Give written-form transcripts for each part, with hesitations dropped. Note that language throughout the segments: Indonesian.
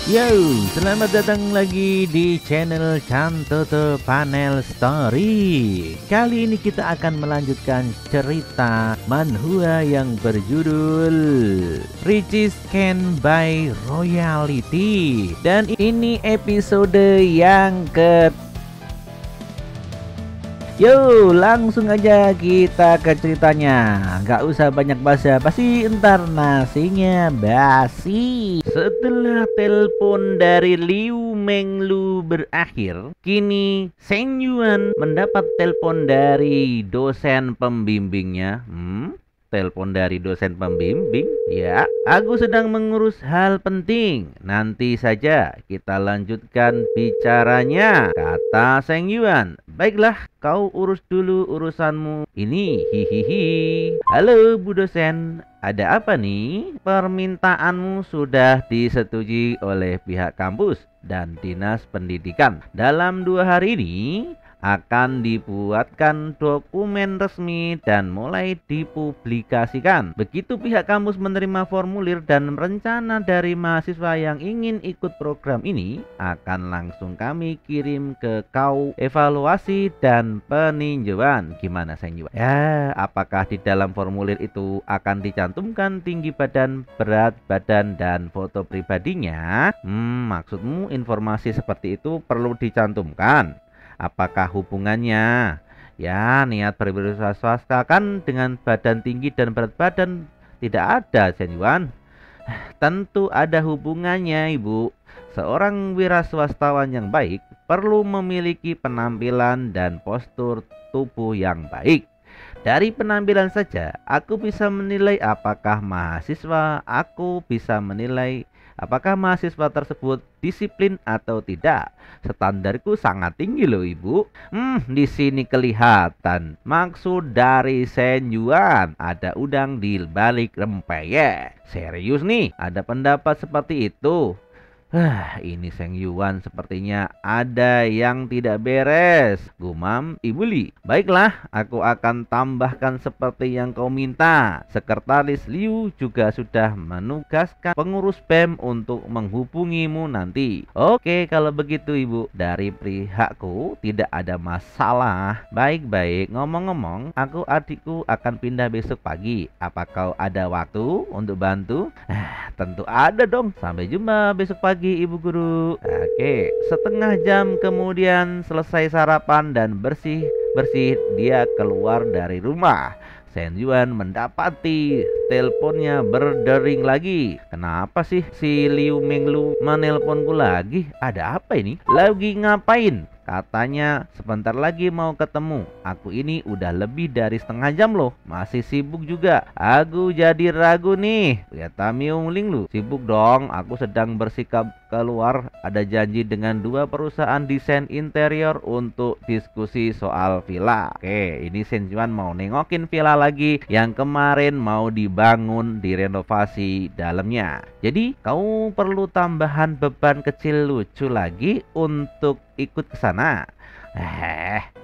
Yo, selamat datang lagi di channel Cantoto Panel Story. Kali ini kita akan melanjutkan cerita manhwa yang berjudul Riches Can Buy Royalty. Dan ini episode yang Yo, langsung aja kita ke ceritanya. Gak usah banyak basa-basi, entar nasinya basi. Setelah telepon dari Liu Menglu berakhir, kini Seng Yuan mendapat telepon dari dosen pembimbingnya. Telepon dari dosen pembimbing? Ya, aku sedang mengurus hal penting. Nanti saja kita lanjutkan bicaranya, kata Seng Yuan. Baiklah, kau urus dulu urusanmu ini. Hihihi. Halo Bu dosen, ada apa nih? Permintaanmu sudah disetujui oleh pihak kampus dan dinas pendidikan. Dalam 2 hari ini akan dibuatkan dokumen resmi dan mulai dipublikasikan. Begitu pihak kampus menerima formulir dan rencana dari mahasiswa yang ingin ikut program ini, akan langsung kami kirim ke kau evaluasi dan peninjauan. Gimana Seng Yuan? Ya, apakah di dalam formulir itu akan dicantumkan tinggi badan, berat badan, dan foto pribadinya? Maksudmu informasi seperti itu perlu dicantumkan? Apakah hubungannya? Ya, niat berwirausaha kan dengan badan tinggi dan berat badan tidak ada, Seng Yuan. Tentu ada hubungannya, Ibu. Seorang wiraswastawan yang baik perlu memiliki penampilan dan postur tubuh yang baik. Dari penampilan saja, aku bisa menilai apakah mahasiswa tersebut disiplin atau tidak. Standarku sangat tinggi loh Ibu. Di sini kelihatan maksud dari Seng Yuan ada udang di balik rempeyek. Serius nih, ada pendapat seperti itu? Ini Seng Yuan sepertinya ada yang tidak beres, gumam Ibu Li. Baiklah, aku akan tambahkan seperti yang kau minta. Sekretaris Liu juga sudah menugaskan pengurus BEM untuk menghubungimu nanti. Oke, kalau begitu Ibu, dari pihakku tidak ada masalah. Baik-baik, ngomong-ngomong, adikku akan pindah besok pagi. Apa kau ada waktu untuk bantu? Tentu ada dong. Sampai jumpa besok pagi Ibu Guru. Oke, setengah jam kemudian selesai sarapan dan bersih-bersih, dia keluar dari rumah. Seng Yuan mendapati teleponnya berdering lagi. Kenapa sih si Liu Menglu menelponku lagi? Ada apa ini? Lagi ngapain? Katanya sebentar lagi mau ketemu. Aku ini udah lebih dari setengah jam loh. Masih sibuk juga. Aku jadi ragu nih. Kata Miung Ling lu. Sibuk dong. Aku sedang bersikap keluar. Ada janji dengan 2 perusahaan desain interior untuk diskusi soal villa. Oke, ini Seng Yuan mau nengokin villa lagi yang kemarin mau dibangun, direnovasi dalamnya. Jadi kau perlu tambahan beban kecil lucu lagi untuk ikut ke sana.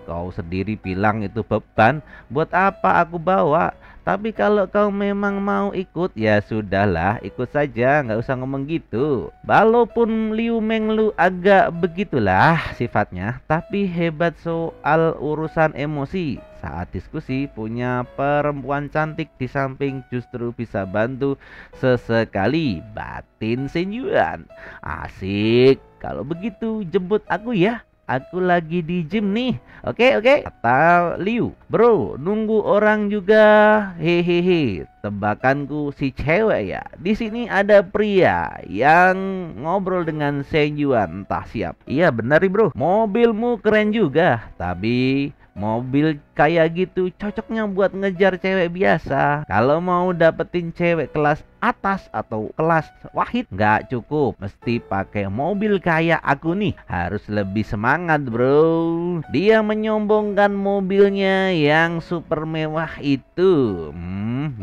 Kau sendiri bilang itu beban. Buat apa aku bawa? Tapi kalau kau memang mau ikut, ya sudahlah, ikut saja, nggak usah ngomong gitu. Walaupun Liu Menglu agak begitulah sifatnya, tapi hebat soal urusan emosi. Saat diskusi punya perempuan cantik di samping justru bisa bantu sesekali. Batin Seng Yuan. Asik. Kalau begitu jemput aku ya. Aku lagi di gym nih. Oke, kata Liu. Bro, nunggu orang juga. Hehehe. Tebakanku si cewek ya. Di sini ada pria yang ngobrol dengan Seng Yuan. Entah siap. Iya benar nih bro. Mobilmu keren juga. Tapi mobil kayak gitu cocoknya buat ngejar cewek biasa. Kalau mau dapetin cewek kelas atas atau kelas wahid nggak cukup, mesti pakai mobil kayak aku nih. Harus lebih semangat bro. Dia menyombongkan mobilnya yang super mewah itu.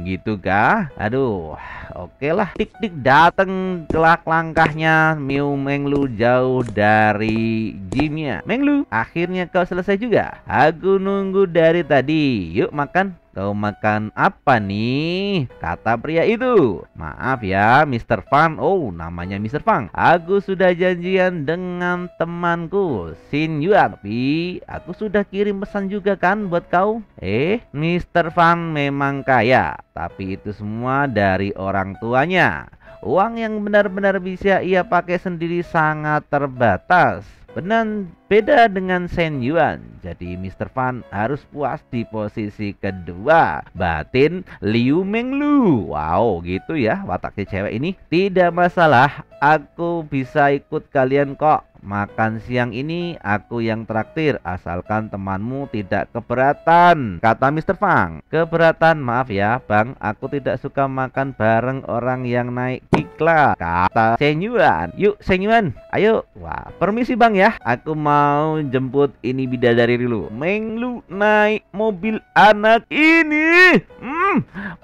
Gitu kah? Aduh, oke lah. Tik-tik dateng kelak langkahnya. Miu Menglu jauh dari gymnya. Menglu, akhirnya kau selesai juga. Aku nunggu dari tadi. Yuk makan. kau makan apa nih? Kata pria itu. Maaf ya, Mr. Fang. Oh, namanya Mr. Fang. Aku sudah janjian dengan temanku, Xin Yuan. Tapi aku sudah kirim pesan juga kan buat kau. Mr. Fang memang kaya, tapi itu semua dari orang tuanya. Uang yang benar-benar bisa ia pakai sendiri sangat terbatas. Benar beda dengan Shen Yuan. Jadi Mr. Fan harus puas di posisi kedua. Batin Liu Menglu. Wow, gitu ya watak si cewek ini. Tidak masalah, aku bisa ikut kalian kok. Makan siang ini aku yang traktir, asalkan temanmu tidak keberatan, kata Mr. Fang. Keberatan? Maaf ya bang, aku tidak suka makan bareng orang yang naik iklan, kata Shen Yuan. Yuk Shen Yuan, ayo. Wah, permisi bang ya, aku mau jemput ini bidadari dulu. Menglu naik mobil anak ini.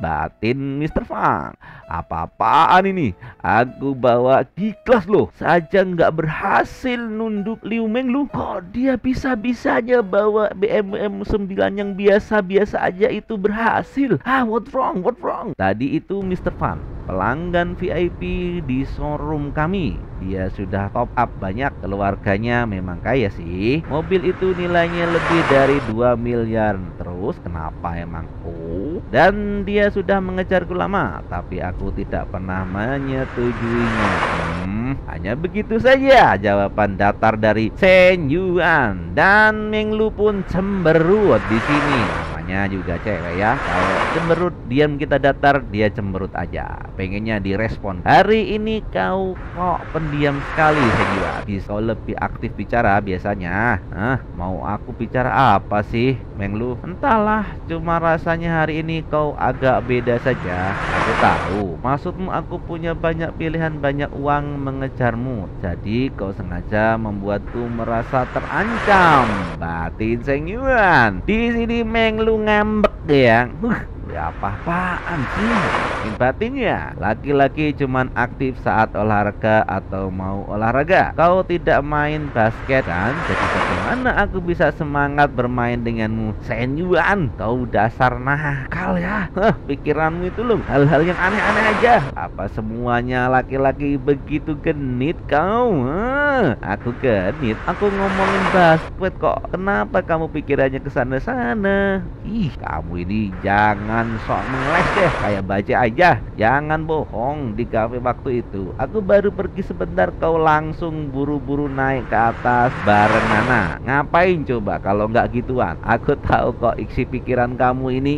Batin Mr. Fang. Apa-apaan ini? Aku bawa G-Class loh, saja nggak berhasil nunduk Liu Menglu. Kok dia bisa-bisanya bawa BMW M9 yang biasa-biasa aja itu berhasil? What wrong? What wrong? Tadi itu Mr. Fan, pelanggan VIP di showroom kami. Dia sudah top up banyak, keluarganya memang kaya sih. Mobil itu nilainya lebih dari 2 miliar. Terus kenapa emang? Dan dia sudah mengejarku lama, tapi aku tidak pernah menyetujuinya. Hanya begitu saja jawaban datar dari Shen Yuan. Dan Menglu pun cemberut di sini. Namanya juga cewek ya. Kalau cemberut diam kita datar, dia cemberut aja. Pengennya direspon. Hari ini kau kok pendiam sekali Shen Yuan. Kau lebih aktif bicara biasanya. Mau aku bicara apa sih Menglu? Entahlah, cuma rasanya hari ini kau agak beda saja. Aku tahu maksudmu, aku punya banyak pilihan, banyak uang mengejarmu. Jadi kau sengaja membuatku merasa terancam. Batin Shen Yuan. Di sini Menglu ngambek ya. Apa-apaan sih? Batinnya, laki-laki cuman aktif saat olahraga atau mau olahraga. Kau tidak main basket kan? Jadi bagaimana aku bisa semangat bermain denganmu? Shen Yuan, kau dasar nakal ya. Pikiranmu itu loh, hal-hal yang aneh-aneh aja. Apa semuanya laki-laki begitu genit kau? Aku genit? Aku ngomongin basket kok. Kenapa kamu pikirannya ke sana-sana? Kamu ini jangan sok mengeles deh, kayak baca aja. Jangan bohong, di kafe waktu itu aku baru pergi sebentar, kau langsung buru-buru naik ke atas bareng Nana. Ngapain coba kalau nggak gituan? Aku tahu kok isi pikiran kamu ini.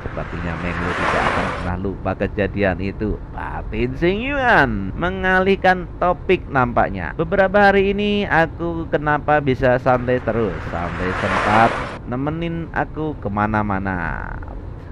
Sepertinya Menglu tidak akan pernah lupa kejadian itu. Batin Shen Yuan mengalihkan topik nampaknya. Beberapa hari ini aku kenapa bisa santai terus, sampai sempat nemenin aku kemana-mana,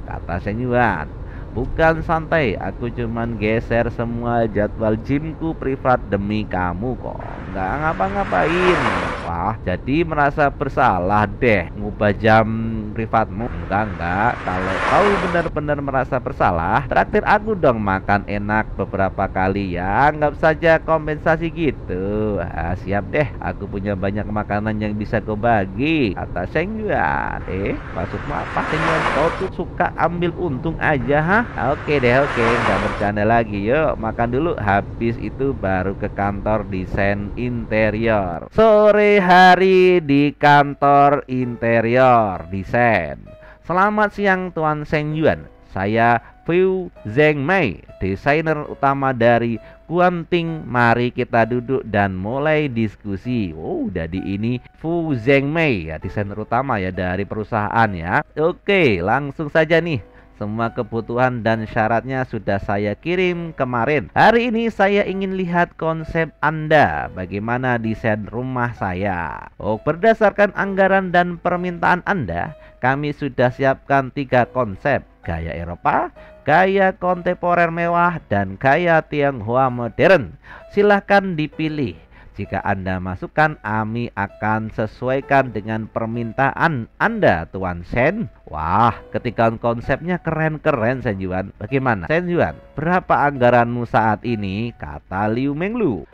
kata Shen Yuan. Bukan santai, aku cuman geser semua jadwal gymku privat demi kamu kok. Nggak ngapa-ngapain. Wah, jadi merasa bersalah deh ngubah jam privatmu? Enggak. Kalau kau benar-benar merasa bersalah, traktir aku dong makan enak beberapa kali ya. Anggap saja kompensasi gitu. Siap deh, aku punya banyak makanan yang bisa kau bagi, kata Shen Yuan. Maksudmu apa Shen Yuan? Kau tuh suka ambil untung aja, ha? Oke deh, nggak bercanda lagi. Yuk makan dulu, habis itu baru ke kantor desain interior. Sore hari di kantor interior desain. Selamat siang Tuan Shen Yuan, saya Fu Zhengmei, desainer utama dari Guanting. Mari kita duduk dan mulai diskusi. Jadi ini Fu Zhengmei ya, desainer utama ya dari perusahaan ya. Oke, langsung saja nih. Semua kebutuhan dan syaratnya sudah saya kirim kemarin. Hari ini saya ingin lihat konsep Anda, bagaimana desain rumah saya. Berdasarkan anggaran dan permintaan Anda, kami sudah siapkan 3 konsep: gaya Eropa, gaya kontemporer mewah, dan gaya Tionghoa modern. Silahkan dipilih. Jika Anda masukkan, Ami akan sesuaikan dengan permintaan Anda, Tuan Sen. Wah, ketika konsepnya keren-keren, Sen Yuan. Bagaimana, Sen Yuan? Berapa anggaranmu saat ini? Kata Liu Menglu.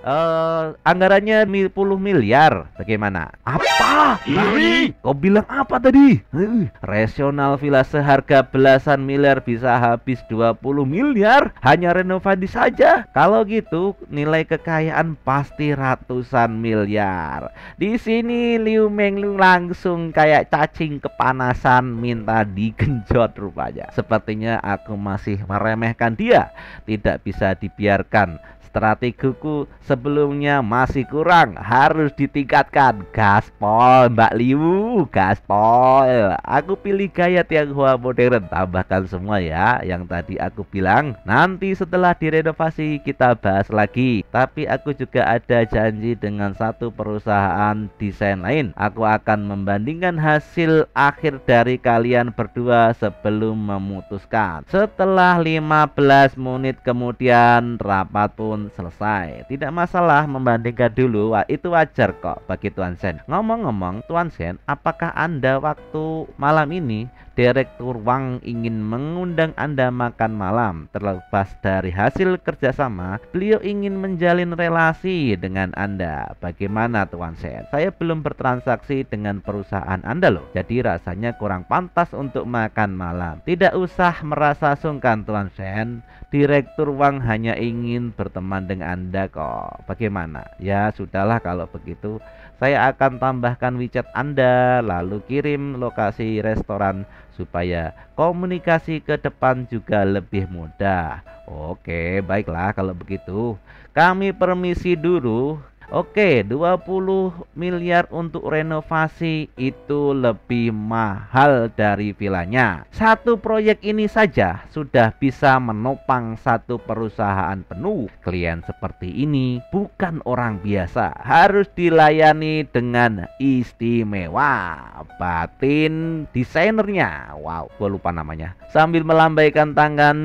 Anggarannya 10 miliar. Bagaimana? Apa? Kau bilang apa tadi? Rasional villa seharga belasan miliar bisa habis 20 miliar hanya renovasi saja. Kalau gitu, nilai kekayaan pasti ratusan miliar. Di sini Liu Menglu langsung kayak cacing kepanasan minta digenjot rupanya. Sepertinya aku masih meremehkan dia. Tidak bisa dibiarkan. Strategiku sebelumnya masih kurang, harus ditingkatkan. Gaspol Mbak Liu, gaspol. Aku pilih gaya Tionghoa modern. Tambahkan semua ya yang tadi aku bilang. Nanti setelah direnovasi kita bahas lagi. Tapi aku juga ada janji dengan satu perusahaan desain lain. Aku akan membandingkan hasil akhir dari kalian berdua sebelum memutuskan. Setelah 15 menit kemudian rapat pun selesai. Tidak masalah membandingkan dulu. Wah, itu wajar kok bagi Tuan Sen. Ngomong-ngomong, Tuan Sen, apakah Anda waktu malam ini Direktur Wang ingin mengundang Anda makan malam? Terlepas dari hasil kerjasama, beliau ingin menjalin relasi dengan Anda. Bagaimana Tuan Sen? Saya belum bertransaksi dengan perusahaan Anda loh. Jadi rasanya kurang pantas untuk makan malam. Tidak usah merasa sungkan Tuan Sen. Direktur Wang hanya ingin berteman dengan Anda kok. Bagaimana? Ya sudahlah kalau begitu. Saya akan tambahkan WeChat Anda, lalu kirim lokasi restoran supaya komunikasi ke depan juga lebih mudah. Oke, baiklah kalau begitu. Kami permisi dulu. Oke, 20 miliar untuk renovasi itu lebih mahal dari vilanya. Satu proyek ini saja sudah bisa menopang satu perusahaan penuh. Klien seperti ini bukan orang biasa, harus dilayani dengan istimewa. Batin desainernya, wow, gue lupa namanya, sambil melambaikan tangan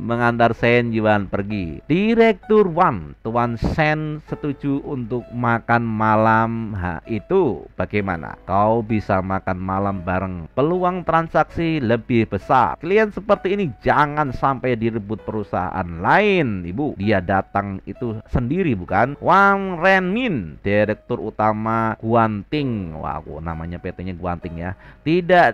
mengantar Sen Yuan pergi. Direktur Wan, Tuan Sen setuju untuk makan malam. Itu bagaimana? Kau bisa makan malam bareng, peluang transaksi lebih besar. Klien seperti ini jangan sampai direbut perusahaan lain, Ibu. Dia datang itu sendiri bukan? Wang Renmin, direktur utama Guanting. Wah, namanya PT-nya Guanting ya. Tidak.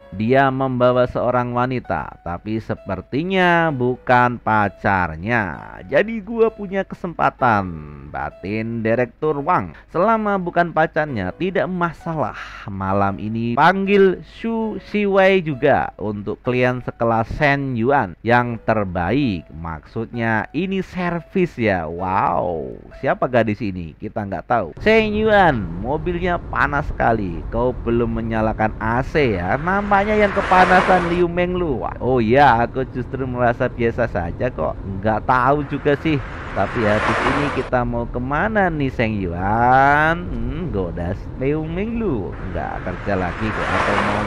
Dia membawa seorang wanita, tapi sepertinya bukan pacarnya. Jadi gua punya kesempatan. Batin Direktur Wang, selama bukan pacarnya tidak masalah. Malam ini panggil Xu Xiwei juga untuk klien sekelas Sen Yuan yang terbaik. Maksudnya ini servis ya. Wow, siapa gadis ini? Kita nggak tahu. Sen Yuan, mobilnya panas sekali. Kau belum menyalakan AC ya. Namanya yang kepanasan Liu Menglu. Oh iya, aku justru merasa biasa saja kok. Nggak tahu juga sih. Tapi habis ini kita mau kemana nih Seng Yuan? Godas Liu Menglu. Nggak kerja lagi kok, atau mau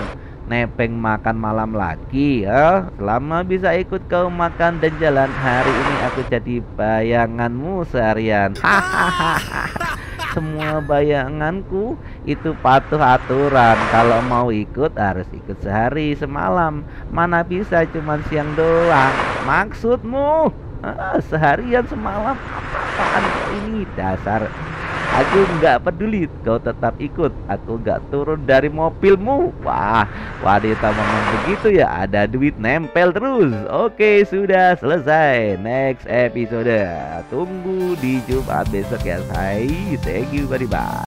nebeng makan malam lagi ya? Selama bisa ikut kau makan dan jalan, hari ini aku jadi bayanganmu seharian. Hahaha. Semua bayanganku itu patuh aturan. Kalau mau ikut harus ikut sehari semalam. Mana bisa cuman siang doang. Maksudmu seharian semalam? Apaan ini? Dasar. Aku nggak peduli, kau tetap ikut. Aku nggak turun dari mobilmu. Wah, wanita ngomong begitu ya, ada duit nempel terus. Oke, sudah selesai. Next episode. Tunggu di Jumat besok ya, say. Thank you, bye bye.